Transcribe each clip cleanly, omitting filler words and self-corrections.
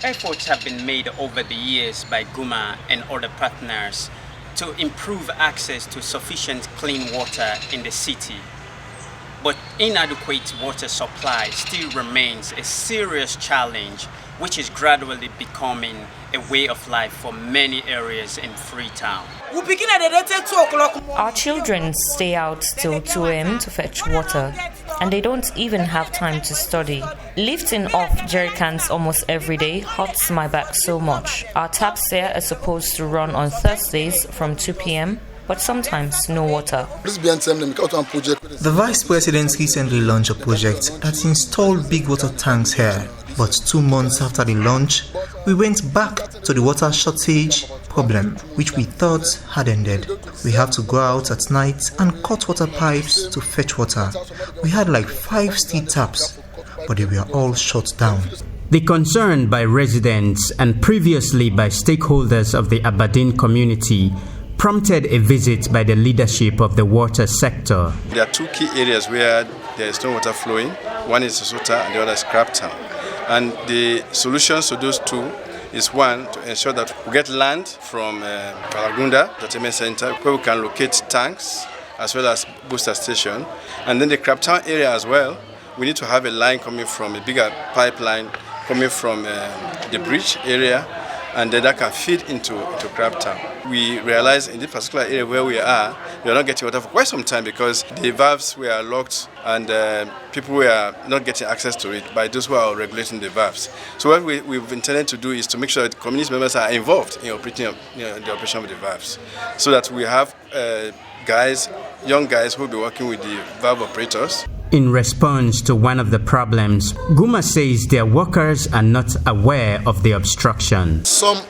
Efforts have been made over the years by Guma and other partners to improve access to sufficient clean water in the city. But inadequate water supply still remains a serious challenge, which is gradually becoming a way of life for many areas in Freetown. Our children stay out till 2 a.m. to fetch water, and they don't even have time to study. Lifting off jerry cans almost every day hurts my back so much. Our taps here are supposed to run on Thursdays from 2 p.m., but sometimes no water. The Vice President recently launched a project that installed big water tanks here. But 2 months after the launch, we went back to the water shortage problem, which we thought had ended. We have to go out at night and cut water pipes to fetch water. We had like 5 steel taps, but they were all shut down. The concern by residents and previously by stakeholders of the Aberdeen community prompted a visit by the leadership of the water sector. There are 2 key areas where there is no water flowing. One is Sosota and the other is Crabtown. And the solutions to those 2 is, one, to ensure that we get land from Kalagunda Entertainment Center, where we can locate tanks as well as booster station. And then the Crabtown area as well, we need to have a line coming from a bigger pipeline coming from the bridge area, and then that can feed into Crabtown. We realize in this particular area where we are not getting water for quite some time because the valves were locked and people were not getting access to it by those who are regulating the valves. So what we've intended to do is to make sure that community members are involved in operating, the operation of the valves, so that we have young guys who will be working with the valve operators. In response to one of the problems, Guma says their workers are not aware of the obstruction. Some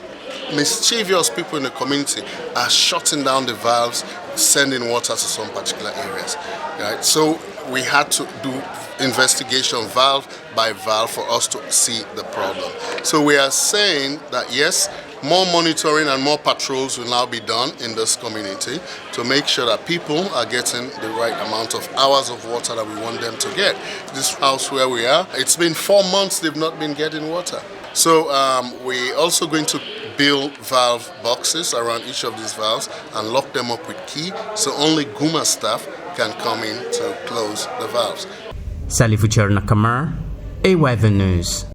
mischievous people in the community are shutting down the valves, sending water to some particular areas. Right? So we had to do investigation valve by valve for us to see the problem. So we are saying that yes, more monitoring and more patrols will now be done in this community to make sure that people are getting the right amount of hours of water that we want them to get. This house where we are, it's been 4 months they've not been getting water. So we're also going to build valve boxes around each of these valves and lock them up with key so only Guma staff can come in to close the valves. Salifu Chernakamar, AYV News.